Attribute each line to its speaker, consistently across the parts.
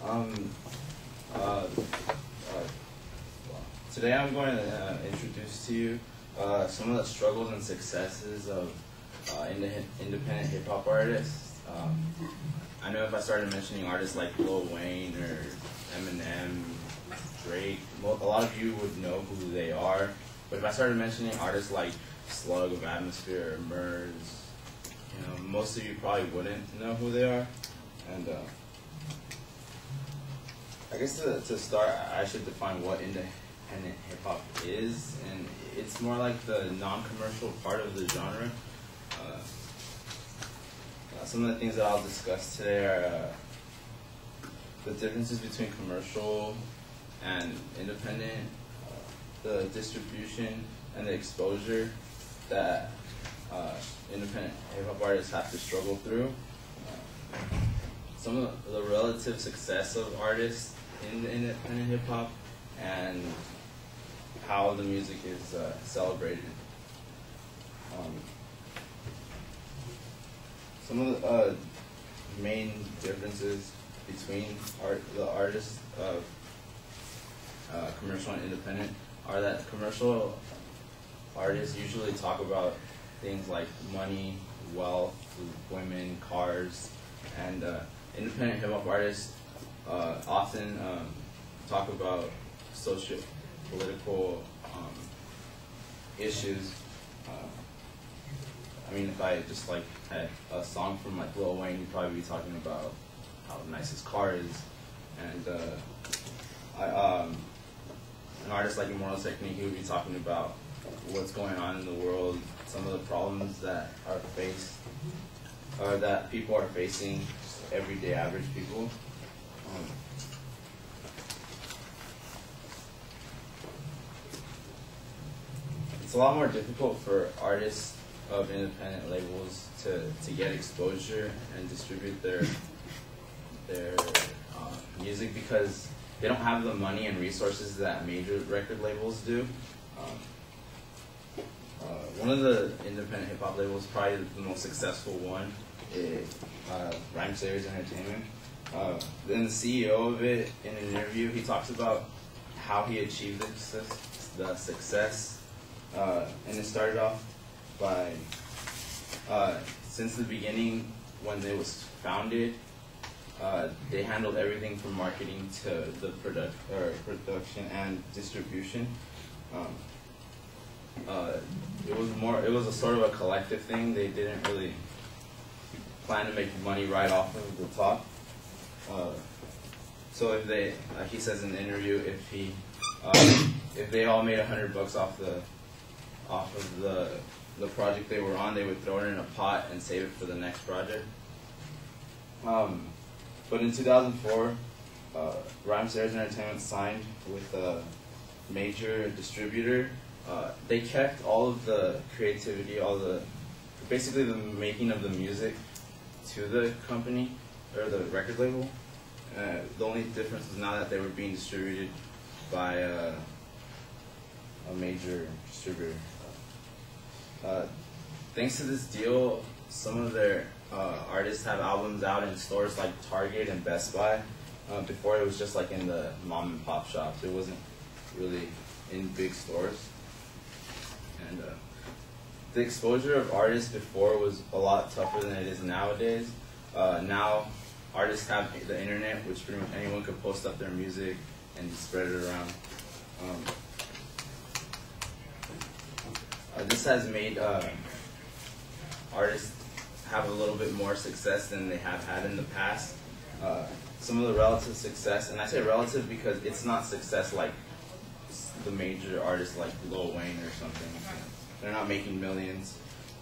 Speaker 1: Um, uh, uh, Today I'm going to introduce to you some of the struggles and successes of independent hip hop artists. I know if I started mentioning artists like Lil Wayne or Eminem, Drake, a lot of you would know who they are. But if I started mentioning artists like Slug of Atmosphere or Murs, most of you probably wouldn't know who they are. And I guess to start, I should define what independent hip hop is, and it's more like the non-commercial part of the genre. Some of the things that I'll discuss today are the differences between commercial and independent, the distribution and the exposure that independent hip hop artists have to struggle through. Some of the relative success of artists in independent hip hop and how the music is celebrated. Some of the main differences between the artists of commercial and independent are that commercial artists usually talk about things like money, wealth, women, cars, and independent hip hop artists often talk about socio-political issues. I mean, if I just had a song from Lil Wayne, you'd probably be talking about how nice his car is, and an artist like Immortal Technique, he would be talking about what's going on in the world, some of the problems that are faced, or that people are facing, everyday average people. It's a lot more difficult for artists of independent labels to get exposure and distribute their music because they don't have the money and resources that major record labels do. One of the independent hip hop labels, probably the most successful one, is Rhymesayers Entertainment. Then the CEO of it, in an interview, he talks about how he achieved the success, and it started off by since the beginning when it was founded, they handled everything from marketing to the production and distribution. It was a sort of a collective thing. They didn't really plan to make money right off of the top. So if they, like he says in the interview, if they all made $100 off of the project they were on, they would throw it in a pot and save it for the next project. But in 2004, Rhymesayers Entertainment signed with a major distributor. They kept all of the creativity, basically the making of the music to the company, or the record label. The only difference was now that they were being distributed by a major distributor. Thanks to this deal, some of their artists have albums out in stores like Target and Best Buy. Before it was just in the mom and pop shops. It wasn't really in big stores. And the exposure of artists before was a lot tougher than it is nowadays. Now artists have the internet, which pretty much anyone could post up their music and spread it around. This has made artists have a little bit more success than they have had in the past. Some of the relative success, and I say relative because it's not success like the major artists like Lil Wayne or something. They're not making millions.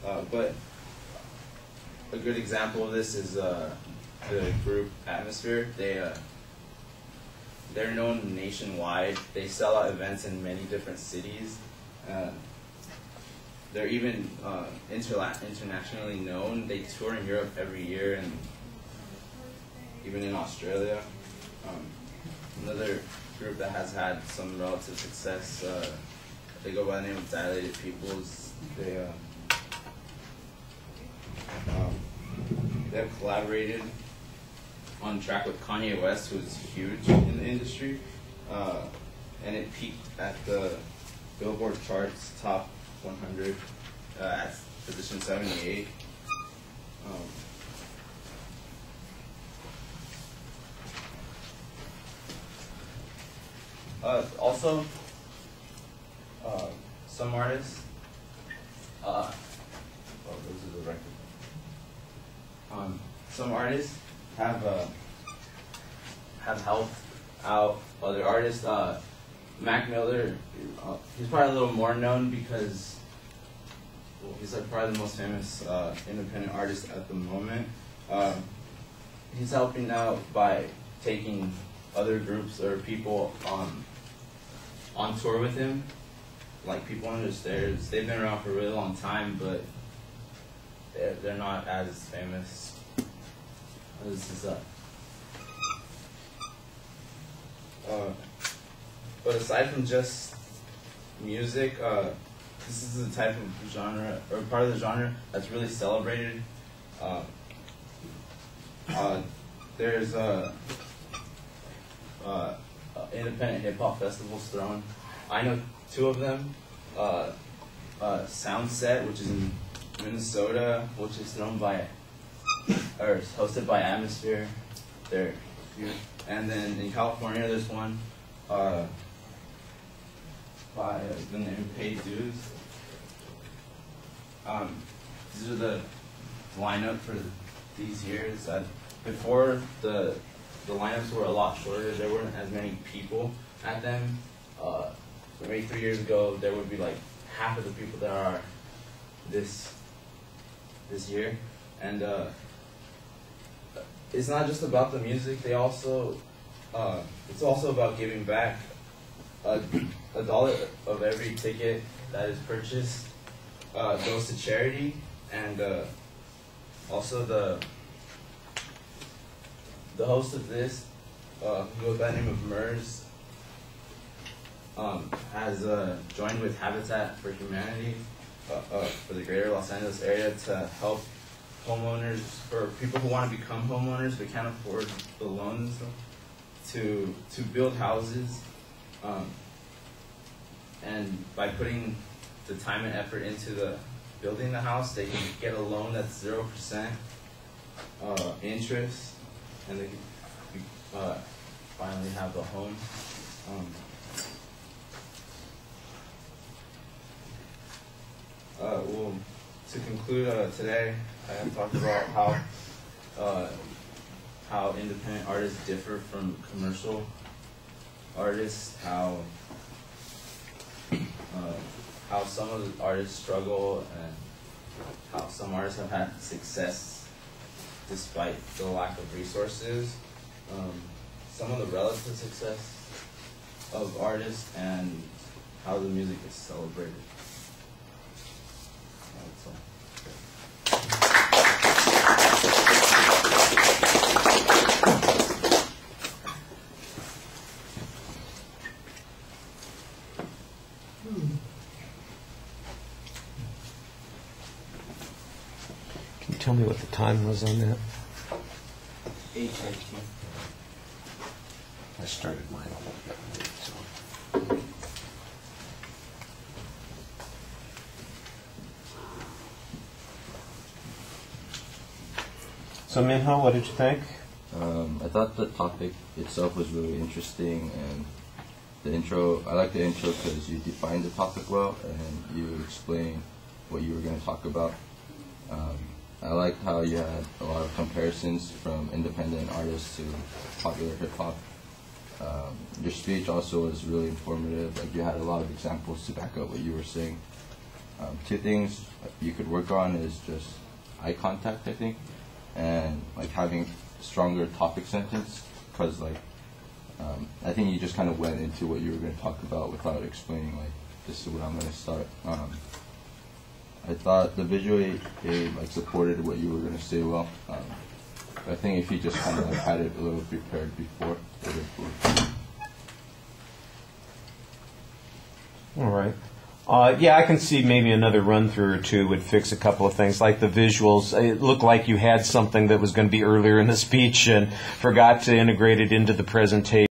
Speaker 1: But a good example of this is the group Atmosphere. They're known nationwide. They sell out events in many different cities. They're even internationally known. They tour in Europe every year and even in Australia. Another group that has had some relative success, they go by the name of Dilated Peoples. They've collaborated on track with Kanye West, who's huge in the industry, and it peaked at the Billboard charts top 100 at position 78. Also, some artists, those are the records. Some artists have helped out other artists. Mac Miller, he's probably a little more known because he's like probably the most famous independent artist at the moment. He's helping out by taking other groups or people on tour with him, like People Under the Stairs. They've been around for a really long time, but they're not as famous. This is but aside from just music, this is the type of genre, or part of the genre, that's really celebrated. There's independent hip-hop festivals thrown. I know two of them. Soundset, which is in Minnesota, which is thrown by, or hosted by Atmosphere. They're huge. And then in California, there's one by the name Paid Dues. These are the lineup for these years. Before the lineups were a lot shorter. There weren't as many people at them. Maybe 3 years ago, there would be like half of the people that are this year. And it's not just about the music. They also, it's also about giving back. $1 of every ticket that is purchased goes to charity, and also the host of this, who goes by the name of Mers, has joined with Habitat for Humanity for the greater Los Angeles area to help homeowners, or people who want to become homeowners but can't afford the loans, to build houses. And by putting the time and effort into building the house, they can get a loan that's 0% interest, and they can finally have a home. Well, to conclude today, I have talked about how independent artists differ from commercial artists, how some of the artists struggle, and how some artists have had success despite the lack of resources, some of the relative success of artists, and how the music is celebrated. That's all.
Speaker 2: Can you tell me what the time was on that?
Speaker 1: 8:13.
Speaker 2: I started mine a little bit late, so. So Minho, what did you think?
Speaker 3: I thought the topic itself was really interesting, and the intro, I like the intro because you defined the topic well and you explained what you were going to talk about. I liked how you had a lot of comparisons from independent artists to popular hip-hop. Your speech also was really informative. Like, you had a lot of examples to back up what you were saying. Two things you could work on is just eye contact, I think, and like having stronger topic sentence, because like I think you just kind of went into what you were going to talk about without explaining like this is what I'm going to start. I thought the visual aid like supported what you were going to say well. I think if you just kind of like had it a little prepared before, it would work.
Speaker 2: All right.
Speaker 4: Yeah, I can see maybe another run through or two would fix a couple of things, like the visuals. It looked like you had something that was going to be earlier in the speech and forgot to integrate it into the presentation.